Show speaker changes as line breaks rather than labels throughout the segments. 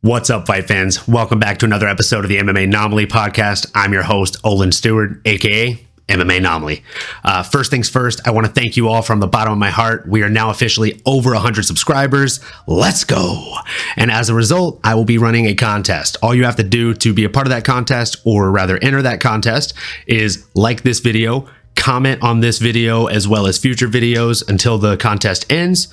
What's up, fight fans? Welcome back to another episode of the MMA Anomaly podcast. I'm your host, Olin Stewart, aka MMA Anomaly. First things first, I want to thank you all from the bottom of my heart. We are now officially over 100 subscribers. Let's go. And as a result, I will be running a contest. All you have to do to be a part of that contest, or rather enter that contest, is like this video, comment on this video as well as future videos until the contest ends.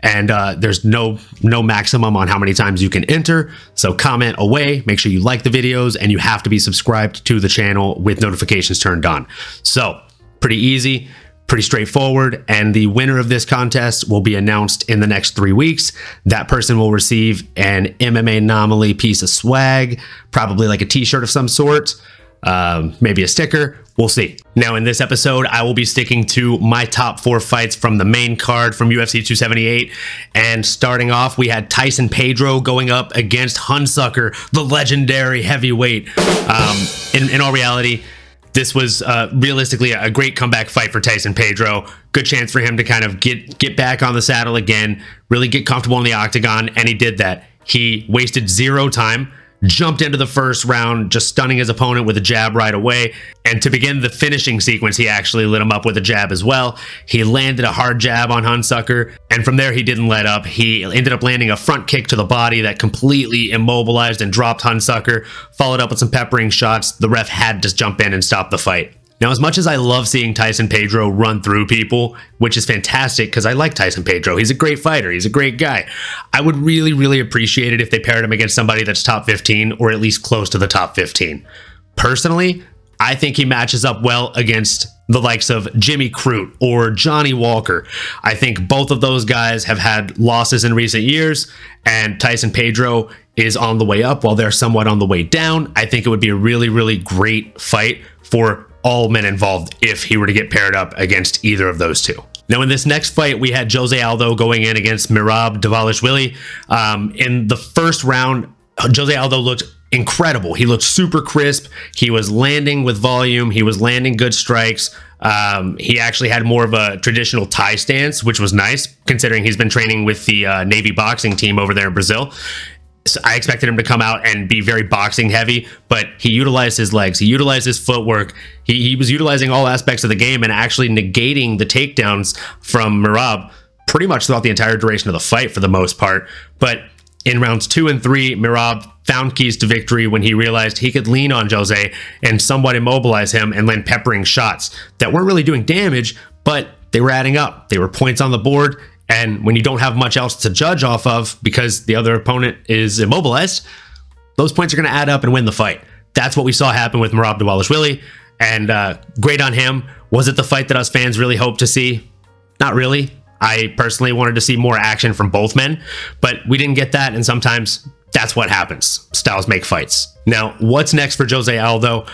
And there's no maximum on how many times you can enter. So comment away, make sure you like the videos, and you have to be subscribed to the channel with notifications turned on. So pretty easy, pretty straightforward. And the winner of this contest will be announced in the next 3 weeks. That person will receive an MMA Anomaly piece of swag, probably like a t-shirt of some sort. Maybe a sticker. We'll see. Now, in this episode, I will be sticking to my top 4 fights from the main card from UFC 278. And starting off, we had Tyson Pedro going up against Hunsucker, the legendary heavyweight. In all reality, this was realistically a great comeback fight for Tyson Pedro. Good chance for him to kind of get back on the saddle again, really get comfortable in the octagon, and he did that. He wasted zero time. Jumped into the first round, just stunning his opponent with a jab right away. And to begin the finishing sequence, he actually lit him up with a jab as well. He landed a hard jab on Hunsucker, and from there he didn't let up. He ended up landing a front kick to the body that completely immobilized and dropped Hunsucker, followed up with some peppering shots. The ref had to jump in and stop the fight. Now, as much as I love seeing Tyson Pedro run through people, which is fantastic because I like Tyson Pedro, he's a great fighter, he's a great guy, I would really appreciate it if they paired him against somebody that's top 15 or at least close to the top 15. Personally, I think he matches up well against the likes of Jimmy Crute or Johnny Walker. I think both of those guys have had losses in recent years, and Tyson Pedro is on the way up while they're somewhat on the way down. I think it would be a really great fight for all men involved if he were to get paired up against either of those two. Now, in this next fight, we had Jose Aldo going in against Merab Dvalishvili. In the first round, Jose Aldo looked incredible. He looked super crisp. He was landing with volume. He was landing good strikes. He actually had more of a traditional Thai stance, which was nice, considering he's been training with the Navy boxing team over there in Brazil. So I expected him to come out and be very boxing heavy, but he utilized his legs. He utilized his footwork. He was utilizing all aspects of the game and actually negating the takedowns from Merab pretty much throughout the entire duration of the fight for the most part. But in rounds 2 and 3, Merab found keys to victory when he realized he could lean on Jose and somewhat immobilize him and land peppering shots that weren't really doing damage, but they were adding up. They were points on the board. And when you don't have much else to judge off of because the other opponent is immobilized, those points are going to add up and win the fight. That's what we saw happen with Merab Dvalishvili, and great on him. Was it the fight that us fans really hoped to see? Not really. I personally wanted to see more action from both men, but we didn't get that, and sometimes that's what happens. Styles make fights. Now, what's next for Jose Aldo?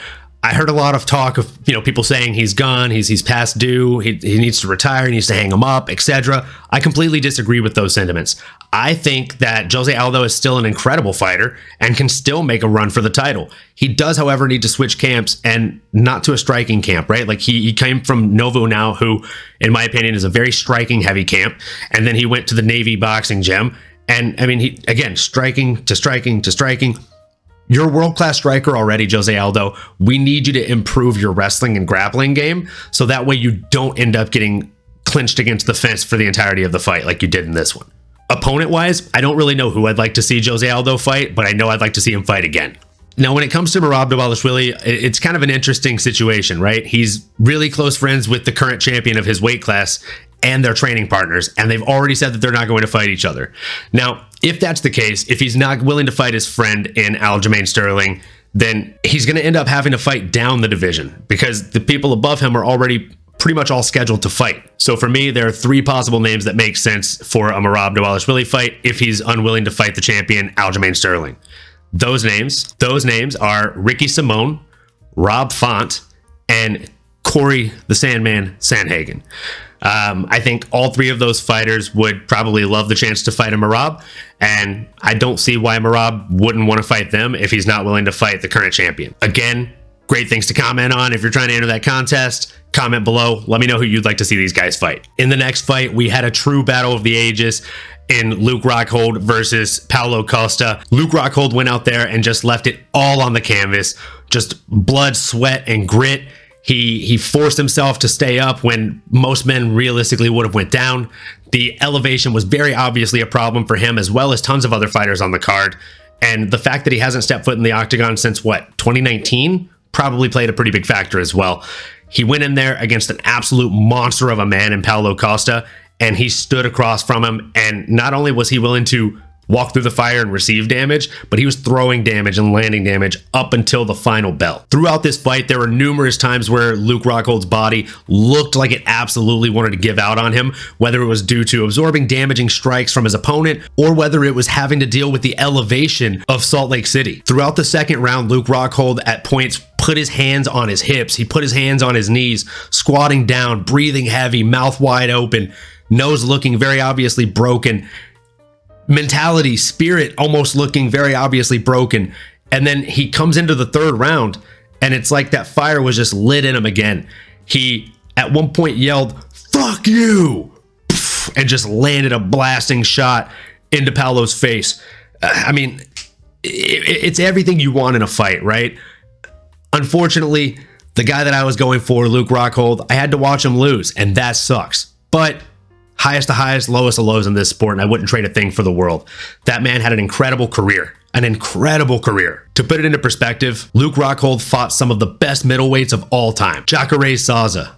I heard a lot of talk of, people saying he's gone, he's past due, he needs to retire, he needs to hang him up, etc. I completely disagree with those sentiments. I think that Jose Aldo is still an incredible fighter and can still make a run for the title. He does, however, need to switch camps, and not to a striking camp, right? Like he came from Novo now, who, in my opinion, is a very striking heavy camp, and then he went to the Navy boxing gym. And I mean, he, again, striking to striking to striking. You're a world-class striker already, Jose Aldo. We need you to improve your wrestling and grappling game so that way you don't end up getting clinched against the fence for the entirety of the fight like you did in this one. Opponent-wise, I don't really know who I'd like to see Jose Aldo fight, but I know I'd like to see him fight again. Now, when it comes to Merab Dvalishvili, it's kind of an interesting situation, right? He's really close friends with the current champion of his weight class and their training partners, and they've already said that they're not going to fight each other. Now, if that's the case, if he's not willing to fight his friend in Aljamain Sterling, then he's going to end up having to fight down the division because the people above him are already pretty much all scheduled to fight. So for me, there are 3 possible names that make sense for a Merab Dvalishvili fight if he's unwilling to fight the champion, Aljamain Sterling. Those names are Ricky Simone, Rob Font, and Corey the Sandman Sandhagen. I think all 3 of those fighters would probably love the chance to fight a Merab, and I don't see why Merab wouldn't want to fight them if he's not willing to fight the current champion. Again, Great things to comment on. If you're trying to enter that contest, comment below. Let me know who you'd like to see these guys fight. In the next fight, we had a true battle of the ages in Luke Rockhold versus Paulo Costa. Luke Rockhold went out there and just left it all on the canvas. Just blood, sweat, and grit. He forced himself to stay up when most men realistically would have went down. The elevation was very obviously a problem for him, as well as tons of other fighters on the card. And the fact that he hasn't stepped foot in the octagon since, 2019? Probably played a pretty big factor as well. He went in there against an absolute monster of a man in Paulo Costa, and he stood across from him. And not only was he willing to walk through the fire and receive damage, but he was throwing damage and landing damage up until the final bell. Throughout this fight, there were numerous times where Luke Rockhold's body looked like it absolutely wanted to give out on him, whether it was due to absorbing damaging strikes from his opponent or whether it was having to deal with the elevation of Salt Lake City. Throughout the second round, Luke Rockhold at points put his hands on his hips. He put his hands on his knees, squatting down, breathing heavy, mouth wide open, nose looking very obviously broken. Mentality, spirit almost looking very obviously broken. And then he comes into the third round and it's like that fire was just lit in him again. He at one point yelled, "Fuck you," and just landed a blasting shot into Paulo's face. I mean, it's everything you want in a fight, right? Unfortunately, the guy that I was going for, Luke Rockhold, I had to watch him lose, and that sucks. But highest to highest, lowest to lows in this sport, and I wouldn't trade a thing for the world. That man had an incredible career. An incredible career. To put it into perspective, Luke Rockhold fought some of the best middleweights of all time. Jacare Souza,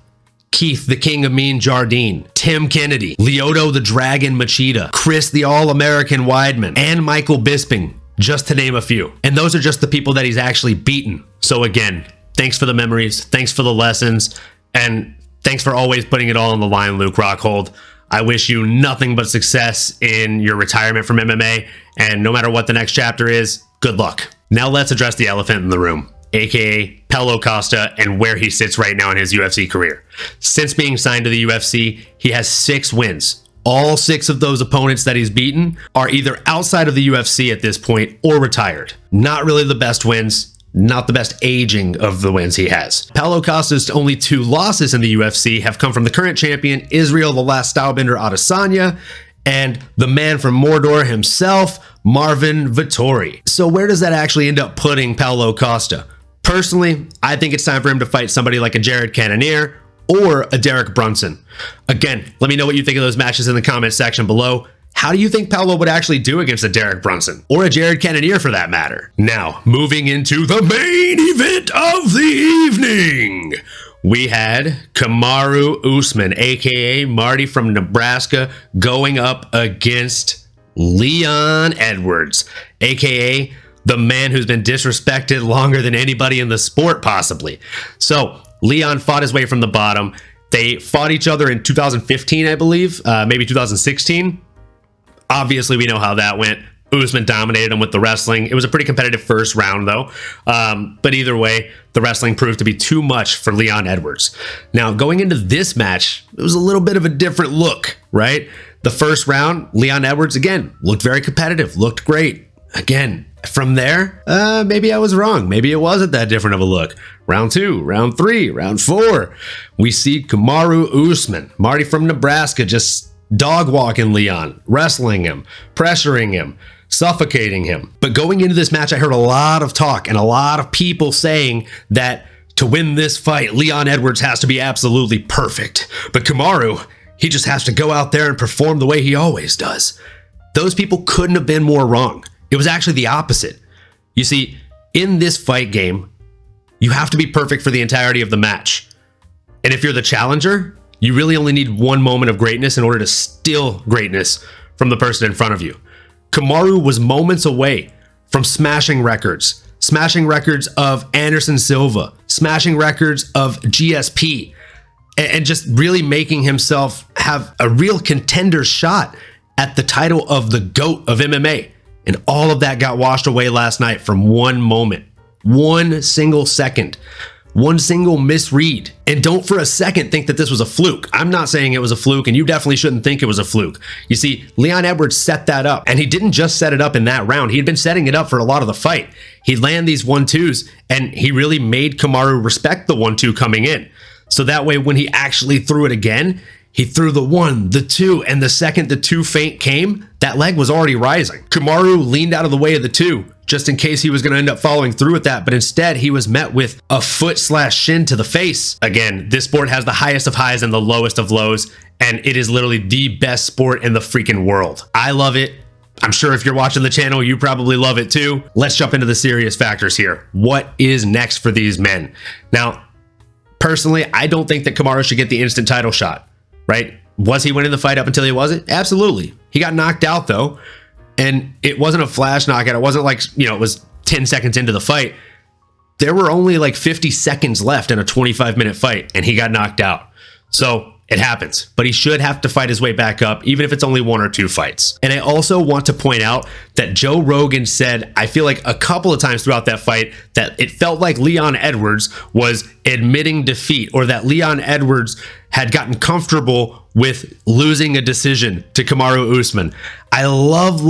Keith the King of Mean Jardine, Tim Kennedy, Lyoto the Dragon Machida, Chris the All-American Weidman, and Michael Bisping, just to name a few. And those are just the people that he's actually beaten. So again, thanks for the memories, thanks for the lessons, and thanks for always putting it all on the line, Luke Rockhold. I wish you nothing but success in your retirement from MMA, and no matter what the next chapter is, good luck. Now let's address the elephant in the room, aka Paulo Costa, and where he sits right now in his UFC career. Since being signed to the UFC, he has 6 wins. All 6 of those opponents that he's beaten are either outside of the UFC at this point or retired. Not really the best wins. Not the best aging of the wins he has. Paulo Costa's only 2 losses in the UFC have come from the current champion, Israel the Last Stylebender Adesanya, and the man from Mordor himself, Marvin Vettori. So where does that actually end up putting Paulo Costa? Personally, I think it's time for him to fight somebody like a Jared Cannonier or a Derek Brunson. Again, let me know what you think of those matches in the comment section below. How do you think Paulo would actually do against a Derek Brunson? Or a Jared Cannonier for that matter? Now, moving into the main event of the evening. We had Kamaru Usman, aka Marty from Nebraska, going up against Leon Edwards, aka the man who's been disrespected longer than anybody in the sport possibly. So, Leon fought his way from the bottom. They fought each other in 2015, I believe, maybe 2016. Obviously, we know how that went. Usman dominated him with the wrestling. It was a pretty competitive first round, though. But either way, the wrestling proved to be too much for Leon Edwards. Now, going into this match, it was a little bit of a different look, right? The first round, Leon Edwards, again, looked very competitive, looked great. Again, from there, maybe I was wrong. Maybe it wasn't that different of a look. Round 2, round 3, round 4. We see Kamaru Usman, Marty from Nebraska, just dog walking Leon, wrestling him, pressuring him, suffocating him. But going into this match, I heard a lot of talk and a lot of people saying that to win this fight, Leon Edwards has to be absolutely perfect. But Kamaru, he just has to go out there and perform the way he always does. Those people couldn't have been more wrong. It was actually the opposite. You see, in this fight game, you have to be perfect for the entirety of the match. And if you're the challenger, you really only need one moment of greatness in order to steal greatness from the person in front of you. Kamaru was moments away from smashing records of Anderson Silva, smashing records of GSP, and just really making himself have a real contender shot at the title of the GOAT of MMA. And all of that got washed away last night from one moment, one single second. One single misread. And don't for a second think that this was a fluke. I'm not saying it was a fluke, and you definitely shouldn't think it was a fluke. You see, Leon Edwards set that up, and he didn't just set it up in that round. He had been setting it up for a lot of the fight. he'd land these 1-2s, and he really made Kamaru respect the 1-2 coming in. So that way, when he actually threw it again, he threw the 1, the 2, and the second the 2 feint came, that leg was already rising. Kamaru leaned out of the way of the 2, just in case he was going to end up following through with that, but instead he was met with a foot/shin to the face. Again, this sport has the highest of highs and the lowest of lows, and it is literally the best sport in the freaking world. I love it. I'm sure if you're watching the channel, you probably love it too. Let's jump into the serious factors here. What is next for these men? Now, personally, I don't think that Kamaru should get the instant title shot, right? Was he winning the fight up until he wasn't? Absolutely. He got knocked out though, and it wasn't a flash knockout. It wasn't like, it was 10 seconds into the fight. There were only like 50 seconds left in a 25-minute fight, and he got knocked out. So it happens, but he should have to fight his way back up, even if it's only 1 or 2 fights. And I also want to point out that Joe Rogan said, I feel like a couple of times throughout that fight, that it felt like Leon Edwards was admitting defeat, or that Leon Edwards had gotten comfortable with losing a decision to Kamaru Usman. I love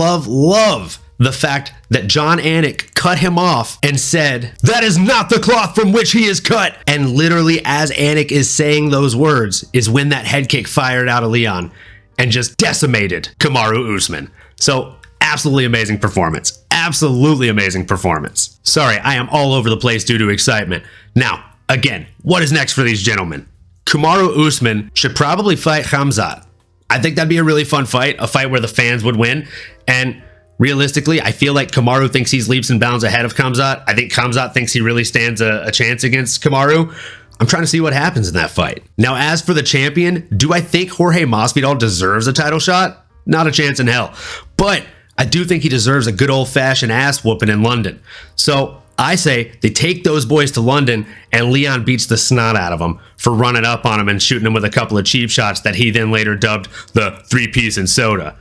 the fact that John Anik cut him off and said, "That is not the cloth from which he is cut." And literally as Anik is saying those words is when that head kick fired out of Leon and just decimated Kamaru Usman. So absolutely amazing performance. Absolutely amazing performance. Sorry, I am all over the place due to excitement. Now, again, what is next for these gentlemen? Kamaru Usman should probably fight Khamzat. I think that'd be a really fun fight, a fight where the fans would win. And realistically, I feel like Kamaru thinks he's leaps and bounds ahead of Khamzat. I think Khamzat thinks he really stands a chance against Kamaru. I'm trying to see what happens in that fight. Now, as for the champion, do I think Jorge Masvidal deserves a title shot? Not a chance in hell. But I do think he deserves a good old-fashioned ass whooping in London. So I say they take those boys to London, and Leon beats the snot out of him for running up on him and shooting him with a couple of cheap shots that he then later dubbed the 3-piece and soda.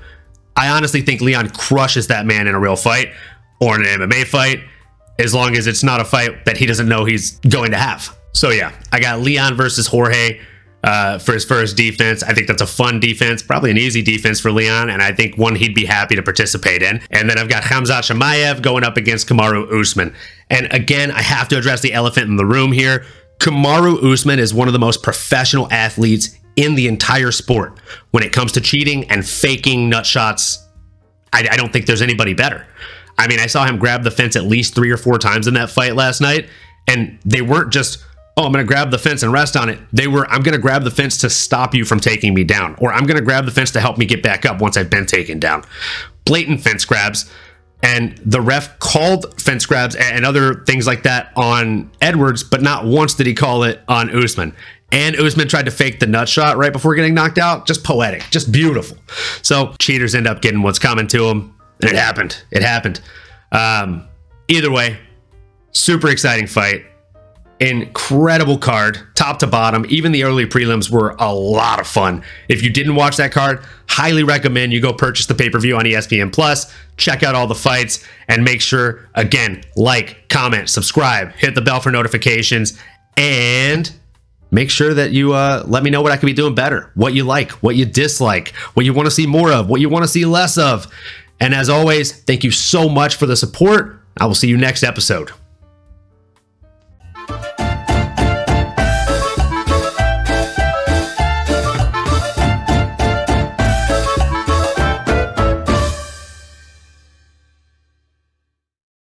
I honestly think Leon crushes that man in a real fight or in an MMA fight, as long as it's not a fight that he doesn't know he's going to have. So yeah, I got Leon versus Jorge for his first defense. I think that's a fun defense, probably an easy defense for Leon, and I think one he'd be happy to participate in. And then I've got Khamzat Chimaev going up against Kamaru Usman. And again, I have to address the elephant in the room here. Kamaru Usman is one of the most professional athletes in the entire sport. When it comes to cheating and faking nut shots, I don't think there's anybody better. I mean, I saw him grab the fence at least 3 or 4 times in that fight last night, and they weren't just, oh, I'm going to grab the fence and rest on it. They were, I'm going to grab the fence to stop you from taking me down, or I'm going to grab the fence to help me get back up once I've been taken down. Blatant fence grabs. And the ref called fence grabs and other things like that on Edwards, but not once did he call it on Usman. And Usman tried to fake the nut shot right before getting knocked out. Just poetic, just beautiful. So cheaters end up getting what's coming to them. And it happened. It happened. Either way, super exciting fight. Incredible card, top to bottom. Even the early prelims were a lot of fun. If you didn't watch that card, highly recommend you go purchase the pay-per-view on ESPN Plus, check out all the fights, and make sure, again, like, comment, subscribe, hit the bell for notifications, and make sure that you let me know what I could be doing better, what you like, what you dislike, what you want to see more of, what you want to see less of. And as always, thank you so much for the support. I will see you next episode.